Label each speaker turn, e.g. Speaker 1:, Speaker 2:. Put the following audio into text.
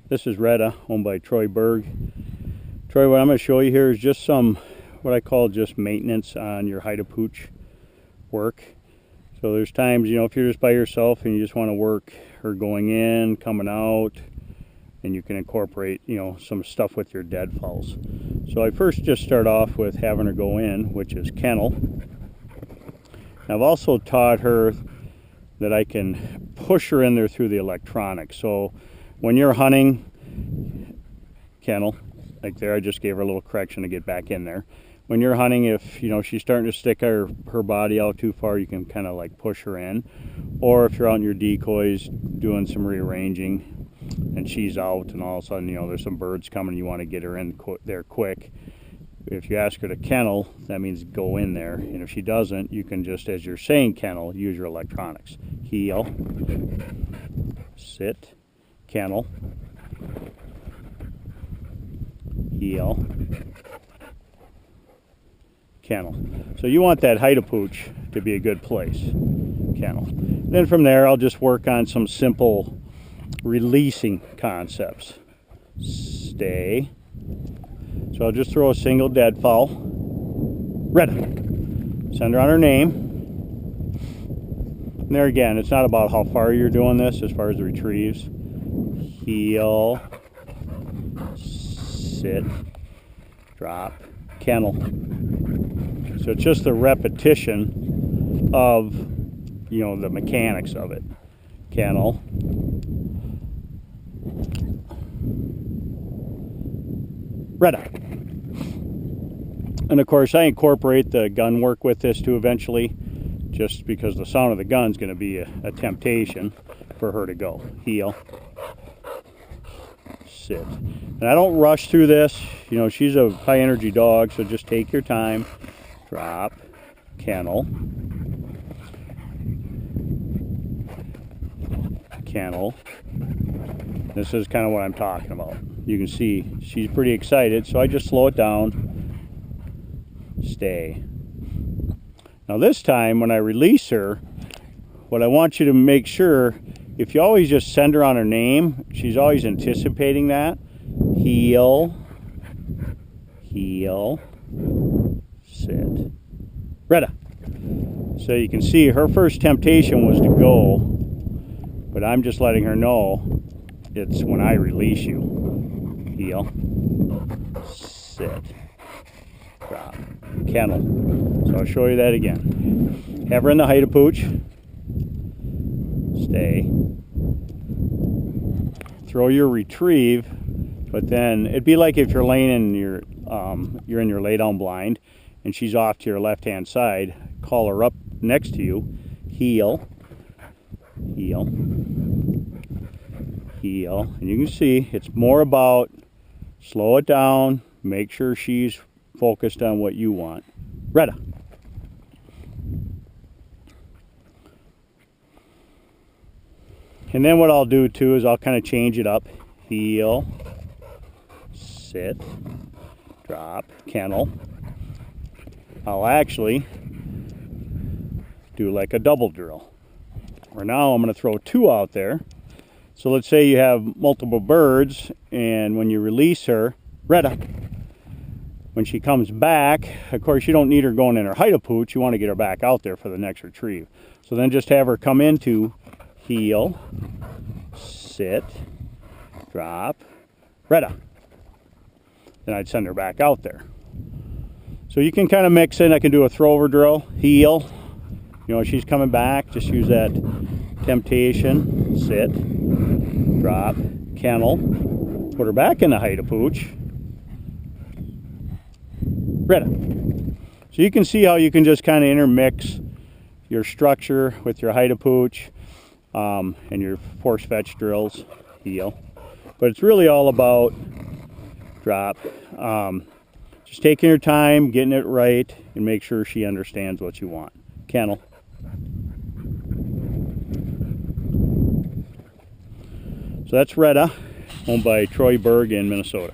Speaker 1: This is Retta, owned by Berg. Troy, what I'm going to show you here is just some, what I call just maintenance on your Pooch work. So there's times, if you're just by yourself and you just want to work her going in, coming out, and you can incorporate, some stuff with your deadfalls. So I first just start off with having her go in, which is kennel. I've also taught her that I can push her in there through the electronics. So when you're hunting, kennel, like there, I just gave her a little correction to get back in there. When you're hunting, if she's starting to stick her body out too far, you can kind of like push her in. Or if you're out in your decoys doing some rearranging and she's out and all of a sudden there's some birds coming, you want to get her in there quick. If you ask her to kennel, that means go in there. And if she doesn't, you can just, as you're saying kennel, use your electronics. Heel, sit, kennel, heel, kennel. So you want that Pooch to be a good place. Kennel. Then from there, I'll just work on some simple releasing concepts. Stay. So I'll just throw a single deadfall. Retta. Send her on her name. And there again, it's not about how far you're doing this as far as the retrieves. Heel. Sit. Drop. Kennel. So it's just the repetition of, the mechanics of it. Kennel. Retta. And of course I incorporate the gun work with this too eventually, just because the sound of the gun is going to be a temptation for her to go. Heel. Sit. And I don't rush through this. She's a high energy dog, so just take your time. Drop. Kennel. Kennel. This is kind of what I'm talking about. You can see she's pretty excited, so I just slow it down. Stay. Now this time when I release her, what I want you to make sure, if you always just send her on her name, she's always anticipating that. Heel, heel, sit, Retta. So you can see her first temptation was to go, but I'm just letting her know it's when I release you. Heel, sit, drop, kennel. So I'll show you that again. Have her in the Pooch. Stay. Throw your retrieve, but then it'd be like if you're laying in your you're in your lay down blind and she's off to your left hand side. Call her up next to you. Heel, heel, heel, and you can see it's more about slow it down, make sure she's focused on what you want. Retta. And then what I'll do too is I'll kind of change it up. Heel, sit, drop, kennel. I'll actually do like a double drill. Or now I'm going to throw two out there. So let's say you have multiple birds, and when you release her, Retta, when she comes back, of course you don't need her going in her Pooch, you want to get her back out there for the next retrieve. So then just have her come into heel, sit, drop, Retta. Then I'd send her back out there. So you can kind of mix in. I can do a throw-over drill, heel. She's coming back, just use that temptation, sit, drop, kennel, put her back in the Pooch, Retta. So you can see how you can just kind of intermix your structure with your Pooch and your force fetch drills, heel. But it's really all about drop. Just taking your time, getting it right, and make sure she understands what you want. Kennel. So that's Retta, owned by Berg in Minnesota.